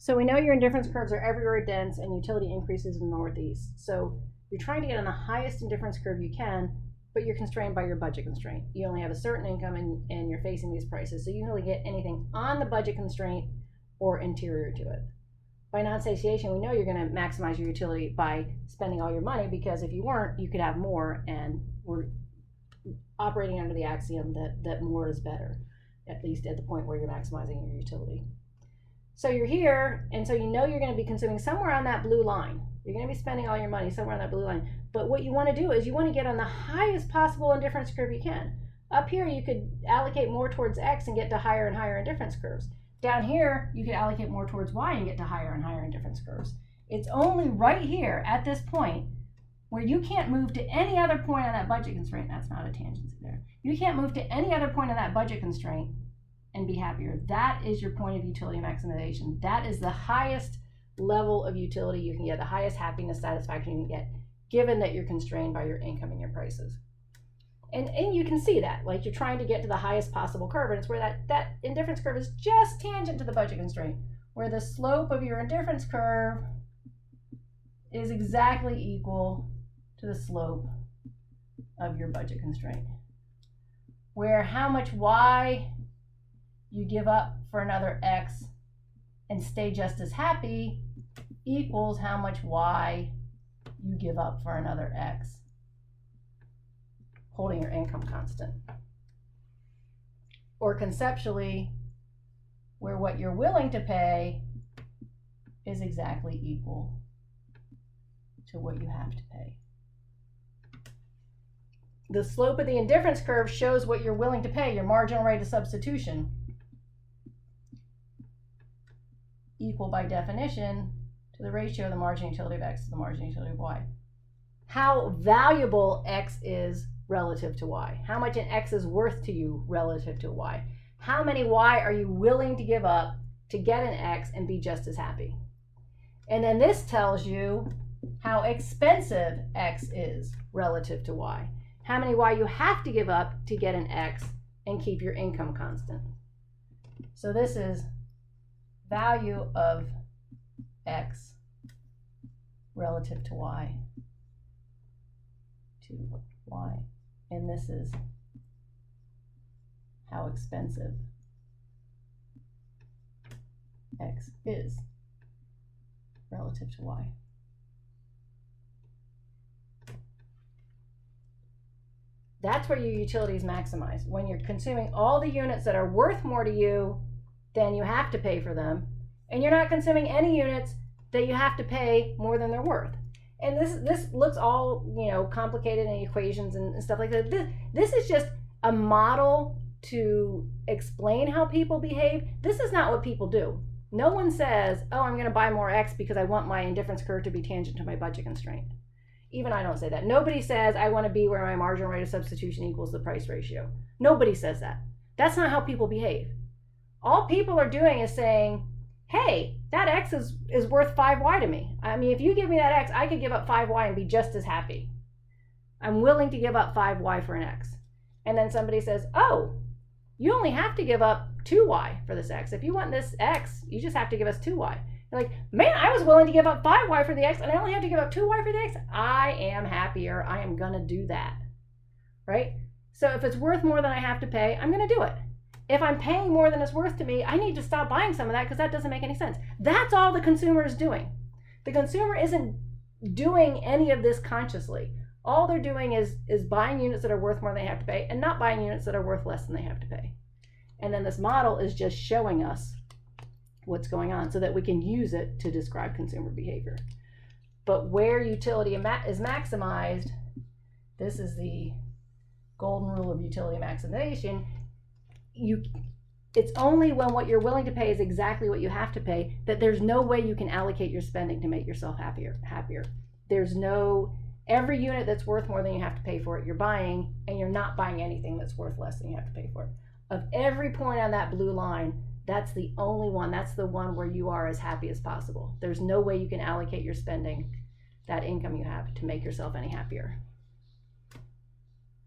So we know your indifference curves are everywhere dense and utility increases in the Northeast. So you're trying to get on the highest indifference curve you can, but you're constrained by your budget constraint. You only have a certain income and you're facing these prices. So you can only get anything on the budget constraint or interior to it. By non-satiation, we know you're going to maximize your utility by spending all your money, because if you weren't, you could have more, and we're operating under the axiom that more is better, at least at the point where you're maximizing your utility. So you're here, and so you know you're going to be consuming somewhere on that blue line. You're going to be spending all your money somewhere on that blue line. But what you want to do is you want to get on the highest possible indifference curve you can. Up here, you could allocate more towards X and get to higher and higher indifference curves. Down here, you could allocate more towards Y and get to higher and higher indifference curves. It's only right here at this point where you can't move to any other point on that budget constraint. That's not a tangency there. You can't move to any other point on that budget constraint and be happier. That is your point of utility maximization. That is the highest level of utility you can get, the highest happiness satisfaction you can get, given that you're constrained by your income and your prices. And you can see that, like, you're trying to get to the highest possible curve, and it's where that indifference curve is just tangent to the budget constraint, where the slope of your indifference curve is exactly equal to the slope of your budget constraint, where how much Y you give up for another X and stay just as happy equals how much Y you give up for another X, holding your income constant. Or conceptually, where what you're willing to pay is exactly equal to what you have to pay. The slope of the indifference curve shows what you're willing to pay, your marginal rate of substitution, equal by definition to the ratio of the marginal utility of X to the marginal utility of Y. How valuable X is relative to Y. How much an X is worth to you relative to Y. How many Y are you willing to give up to get an X and be just as happy? And then this tells you how expensive X is relative to Y. How many Y you have to give up to get an X and keep your income constant. So this is value of X relative to Y. And this is how expensive X is relative to Y. That's where your utility is maximized. When you're consuming all the units that are worth more to you than you have to pay for them, and you're not consuming any units that you have to pay more than they're worth. And this looks all, complicated in equations and stuff like that. This is just a model to explain how people behave. This is not what people do. No one says, oh, I'm going to buy more X because I want my indifference curve to be tangent to my budget constraint. Even I don't say that. Nobody says I want to be where my marginal rate of substitution equals the price ratio. Nobody says that. That's not how people behave. All people are doing is saying, hey, that X is worth 5Y to me. I mean, if you give me that X, I could give up 5Y and be just as happy. I'm willing to give up 5Y for an X. And then somebody says, oh, you only have to give up 2Y for this X. If you want this X, you just have to give us 2Y. You're like, man, I was willing to give up 5Y for the X, and I only have to give up 2Y for the X. I am happier. I am going to do that. Right? So if it's worth more than I have to pay, I'm going to do it. If I'm paying more than it's worth to me, I need to stop buying some of that because that doesn't make any sense. That's all the consumer is doing. The consumer isn't doing any of this consciously. All they're doing is buying units that are worth more than they have to pay and not buying units that are worth less than they have to pay. And then this model is just showing us what's going on so that we can use it to describe consumer behavior. But where utility is maximized, this is the golden rule of utility maximization. It's only when what you're willing to pay is exactly what you have to pay that there's no way you can allocate your spending to make yourself happier. Every unit that's worth more than you have to pay for it, you're buying, and you're not buying anything that's worth less than you have to pay for it. Of every point on that blue line, that's the only one, that's the one where you are as happy as possible. There's no way you can allocate your spending, that income you have, to make yourself any happier.